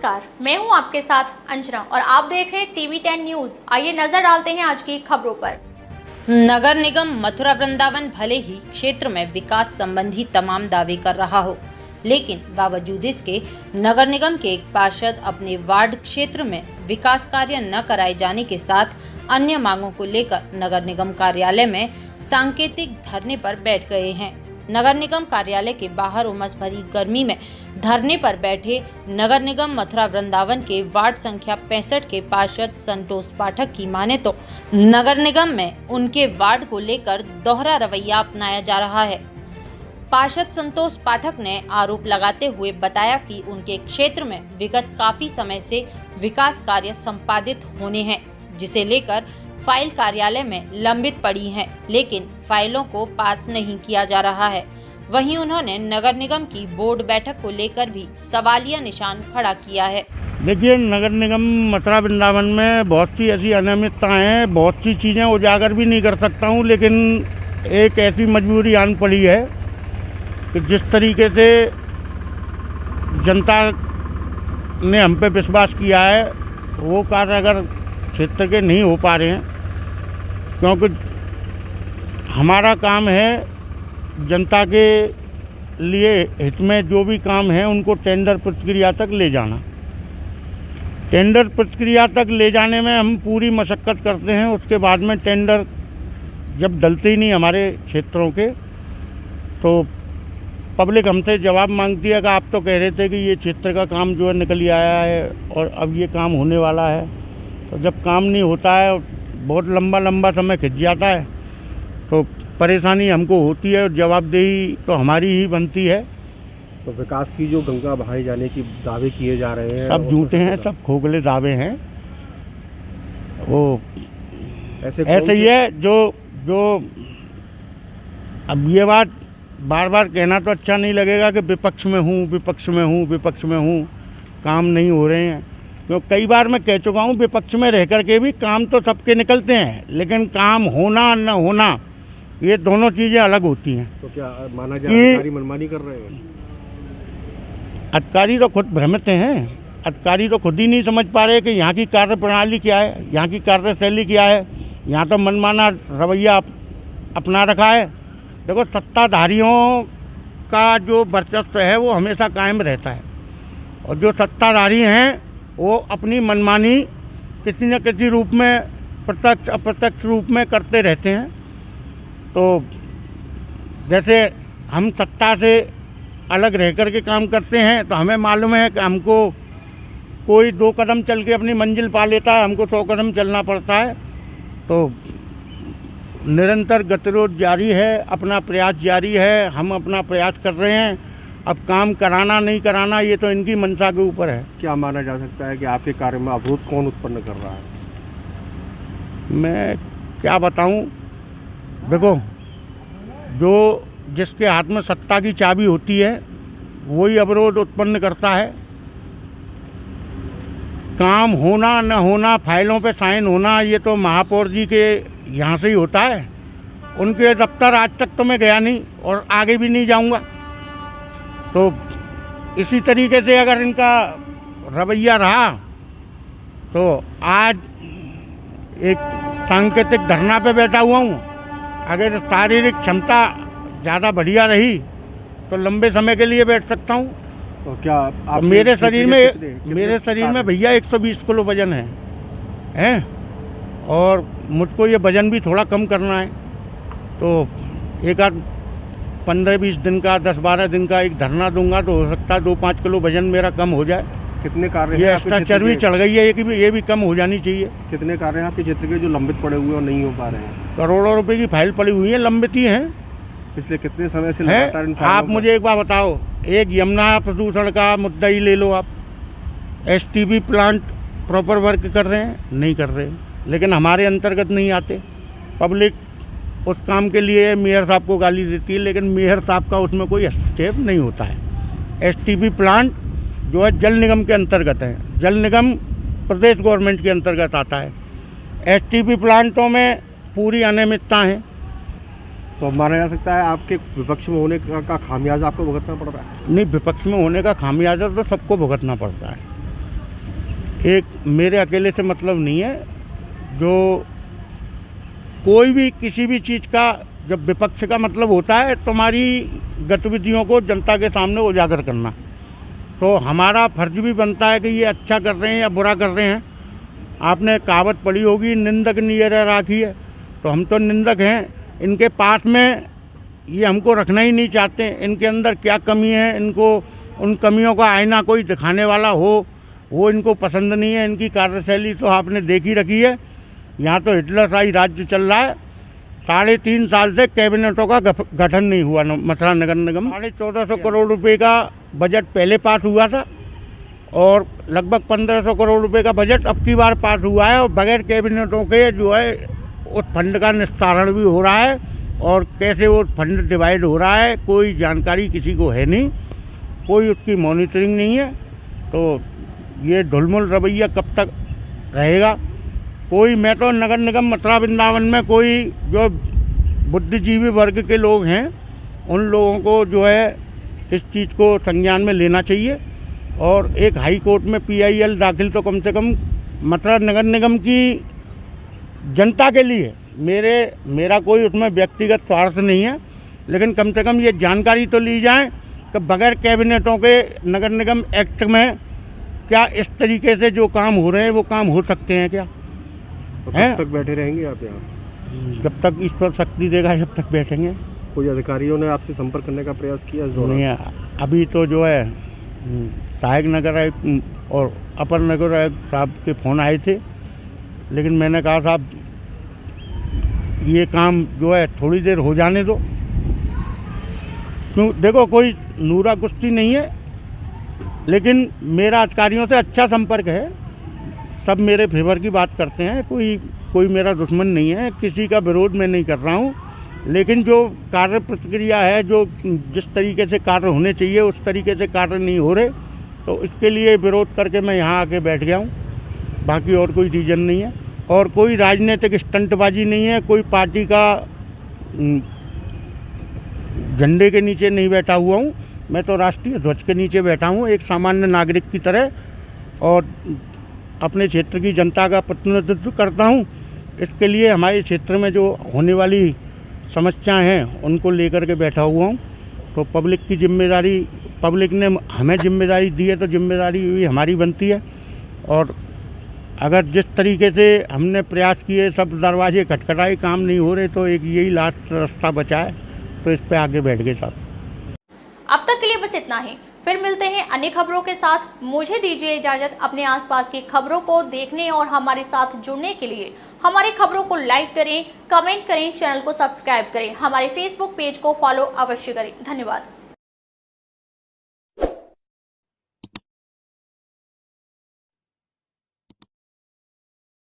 नमस्कार, मैं हूं आपके साथ अंजना और आप देख रहे हैं टीवी 10 न्यूज। आइए नजर डालते हैं आज की खबरों पर। नगर निगम मथुरा वृंदावन भले ही क्षेत्र में विकास संबंधी तमाम दावे कर रहा हो, लेकिन बावजूद इसके नगर निगम के एक पार्षद अपने वार्ड क्षेत्र में विकास कार्य न कराए जाने के साथ अन्य मांगों को लेकर नगर निगम कार्यालय में सांकेतिक धरने पर बैठ गए हैं। नगर निगम कार्यालय के बाहर उमस भरी गर्मी में धरने पर बैठे नगर निगम मथुरा वृंदावन के वार्ड संख्या 65 के पार्षद संतोष पाठक की माने तो नगर निगम में उनके वार्ड को लेकर दोहरा रवैया अपनाया जा रहा है। पार्षद संतोष पाठक ने आरोप लगाते हुए बताया कि उनके क्षेत्र में विगत काफी समय से विकास कार्य संपादित होने हैं, जिसे लेकर फाइल कार्यालय में लंबित पड़ी हैं, लेकिन फाइलों को पास नहीं किया जा रहा है। वहीं उन्होंने नगर निगम की बोर्ड बैठक को लेकर भी सवालिया निशान खड़ा किया है। देखिए, नगर निगम मथुरा वृंदावन में बहुत सी ऐसी अनियमितताएं हैं, बहुत सी चीज़ें उजागर भी नहीं कर सकता हूं, लेकिन एक ऐसी मजबूरी आन पड़ी है कि जिस तरीके से जनता ने हम पे विश्वास किया है, वो कार्य अगर क्षेत्र के नहीं हो पा रहे हैं, क्योंकि हमारा काम है जनता के लिए हित में जो भी काम है उनको टेंडर प्रक्रिया तक ले जाना। टेंडर प्रक्रिया तक ले जाने में हम पूरी मशक्क़त करते हैं। उसके बाद में टेंडर जब डलते ही नहीं हमारे क्षेत्रों के, तो पब्लिक हमसे जवाब मांगती है कि आप तो कह रहे थे कि ये क्षेत्र का काम जो है निकल ही आया है और अब ये काम होने वाला है। तो जब काम नहीं होता है, बहुत लंबा समय खिंच जाता है, तो परेशानी हमको होती है और जवाबदेही तो हमारी ही बनती है। तो विकास की जो गंगा बहाए जाने की दावे किए जा रहे हैं, सब झूठे हैं, सब खोखले दावे हैं। वो ऐसे ही है जो अब ये बात बार बार कहना तो अच्छा नहीं लगेगा कि विपक्ष में हूँ, काम नहीं हो रहे हैं। क्योंकि कई बार मैं कह चुका हूँ, विपक्ष में रह कर के भी काम तो सबके निकलते हैं, लेकिन काम होना न होना ये दोनों चीज़ें अलग होती हैं। तो क्या माना जाए अधिकारी मनमानी कर रहे हैं? अधिकारी तो खुद भ्रमित हैं। अधिकारी तो खुद ही नहीं समझ पा रहे कि यहाँ की कार्य प्रणाली क्या है, यहाँ की कार्यशैली क्या है। यहाँ तो मनमाना रवैया अपना रखा है। देखो, सत्ताधारियों का जो वर्चस्व है वो हमेशा कायम रहता है, और जो सत्ताधारी हैं वो अपनी मनमानी किसी न किसी रूप में, प्रत्यक्ष अप्रत्यक्ष रूप में करते रहते हैं। तो जैसे हम सत्ता से अलग रह कर के काम करते हैं, तो हमें मालूम है कि हमको कोई 2 कदम चल के अपनी मंजिल पा लेता है, हमको 100 कदम चलना पड़ता है। तो निरंतर गतिरोध जारी है, अपना प्रयास जारी है, हम अपना प्रयास कर रहे हैं। अब काम कराना नहीं कराना ये तो इनकी मंशा के ऊपर है। क्या माना जा सकता है कि आपके कार्य में अवरोध कौन उत्पन्न कर रहा है? मैं क्या बताऊं, देखो, जो जिसके हाथ में सत्ता की चाबी होती है वही अवरोध उत्पन्न करता है। काम होना न होना, फाइलों पे साइन होना, ये तो महापौर जी के यहाँ से ही होता है। उनके दफ्तर आज तक तो मैं गया नहीं और आगे भी नहीं जाऊंगा। तो इसी तरीके से अगर इनका रवैया रहा तो आज एक सांकेतिक धरना पे बैठा हुआ हूँ। अगर शारीरिक क्षमता ज़्यादा बढ़िया रही तो लंबे समय के लिए बैठ सकता हूँ। तो क्या आप मेरे शरीर में भैया 120 किलो वजन है, और मुझको ये वजन भी थोड़ा कम करना है। तो एक आध 15-20 दिन का, 10-12 दिन का एक धरना दूंगा तो हो सकता है 2-5 किलो वजन मेरा कम हो जाए। कितने कार्य ये एक्स्ट्रा चर्बी चढ़ गई है, ये भी कम हो जानी चाहिए। कितने कार्य हैं आपके क्षेत्र के जो लंबित पड़े हुए और नहीं हो पा रहे हैं? करोड़ों रुपए की फाइल पड़ी हुई है, लंबित ही हैं। पिछले कितने समय से है? आप मुझे एक बात बताओ, एक यमुना प्रदूषण का मुद्दा ही ले लो आप। STP प्लांट प्रॉपर वर्क कर रहे हैं? नहीं कर रहे, लेकिन हमारे अंतर्गत नहीं आते। पब्लिक उस काम के लिए मेयर साहब को गाली देती है, लेकिन मेयर साहब का उसमें कोई हस्तक्षेप नहीं होता है। STP प्लांट जो है जल निगम के अंतर्गत है, जल निगम प्रदेश गवर्नमेंट के अंतर्गत आता है। STP प्लांटों में पूरी अनियमितता है। तो माना जा सकता है आपके विपक्ष में होने का खामियाजा आपको भुगतना पड़ रहा है? नहीं, विपक्ष में होने का खामियाजा तो सबको भुगतना पड़ता है। एक मेरे अकेले से मतलब नहीं है, जो कोई भी किसी भी चीज़ का जब विपक्ष का मतलब होता है तुम्हारी गतिविधियों को जनता के सामने उजागर करना, तो हमारा फर्ज भी बनता है कि ये अच्छा कर रहे हैं या बुरा कर रहे हैं। आपने कहावत पढ़ी होगी, निंदक नियर राखी है, तो हम तो निंदक हैं। इनके पास में ये हमको रखना ही नहीं चाहते। इनके अंदर क्या कमी है, इनको उन कमियों का आईना कोई दिखाने वाला हो वो इनको पसंद नहीं है। इनकी कार्यशैली तो आपने देखी रखी है। यहाँ तो हिटलरशाही राज्य चल रहा है। 3.5 साल से कैबिनेटों का गठन नहीं हुआ मथुरा नगर निगम। 1450 करोड़ रुपए का बजट पहले पास हुआ था और लगभग 1500 करोड़ रुपए का बजट अब की बार पास हुआ है, और बगैर कैबिनेटों के जो है उस फंड का निस्तारण भी हो रहा है, और कैसे वो फंड डिवाइड हो रहा है कोई जानकारी किसी को है नहीं, कोई उसकी मॉनिटरिंग नहीं है। तो ये ढुलमुल रवैया कब तक रहेगा? कोई, मैं तो नगर निगम मथुरा वृंदावन में कोई जो बुद्धिजीवी वर्ग के लोग हैं उन लोगों को जो है इस चीज़ को संज्ञान में लेना चाहिए, और एक हाई कोर्ट में PIL दाखिल तो कम से कम मथुरा नगर निगम की जनता के लिए, मेरा कोई उसमें व्यक्तिगत स्वार्थ नहीं है, लेकिन कम से कम ये जानकारी तो ली जाए कि बगैर कैबिनेटों के नगर निगम एक्ट में क्या इस तरीके से जो काम हो रहे हैं वो काम हो सकते हैं क्या? तो कब तक बैठे रहेंगे आप यहाँ? जब तक ईश्वर शक्ति देगा जब तक बैठेंगे। कोई अधिकारियों ने आपसे संपर्क करने का प्रयास किया इस दौरान? नहीं, अभी तो जो है सहायक नगर आयुक्त और अपर नगर आयुक्त साहब के फ़ोन आए थे, लेकिन मैंने कहा साहब ये काम जो है थोड़ी देर हो जाने दो। क्यों, देखो कोई नूरा कुश्ती नहीं है, लेकिन मेरा अधिकारियों से अच्छा संपर्क है, सब मेरे फेवर की बात करते हैं, कोई मेरा दुश्मन नहीं है, किसी का विरोध मैं नहीं कर रहा हूँ, लेकिन जो कार्य प्रक्रिया है, जो जिस तरीके से कार्य होने चाहिए उस तरीके से कार्य नहीं हो रहे, तो इसके लिए विरोध करके मैं यहाँ आके बैठ गया हूँ। बाकी और कोई रीज़न नहीं है, और कोई राजनीतिक स्टंटबाजी नहीं है, कोई पार्टी का झंडे के नीचे नहीं बैठा हुआ हूँ। मैं तो राष्ट्रीय ध्वज के नीचे बैठा हूँ एक सामान्य नागरिक की तरह, और अपने क्षेत्र की जनता का प्रतिनिधित्व करता हूँ। इसके लिए हमारे क्षेत्र में जो होने वाली समस्याएं हैं उनको लेकर के बैठा हुआ हूँ। तो पब्लिक की जिम्मेदारी, पब्लिक ने हमें जिम्मेदारी दी है तो जिम्मेदारी भी हमारी बनती है, और अगर जिस तरीके से हमने प्रयास किए, सब दरवाजे खटखटाए, काम नहीं हो रहे, तो एक यही लास्ट रास्ता बचा है, तो इस पे आगे बैठ गए साहब। अब तक के लिए बस इतना ही, फिर मिलते हैं अन्य खबरों के साथ। मुझे दीजिए इजाजत। अपने आसपास की खबरों को देखने और हमारे साथ जुड़ने के लिए हमारी खबरों को लाइक करें, कमेंट करें, चैनल को सब्सक्राइब करें, हमारे फेसबुक पेज को फॉलो अवश्य करें। धन्यवाद।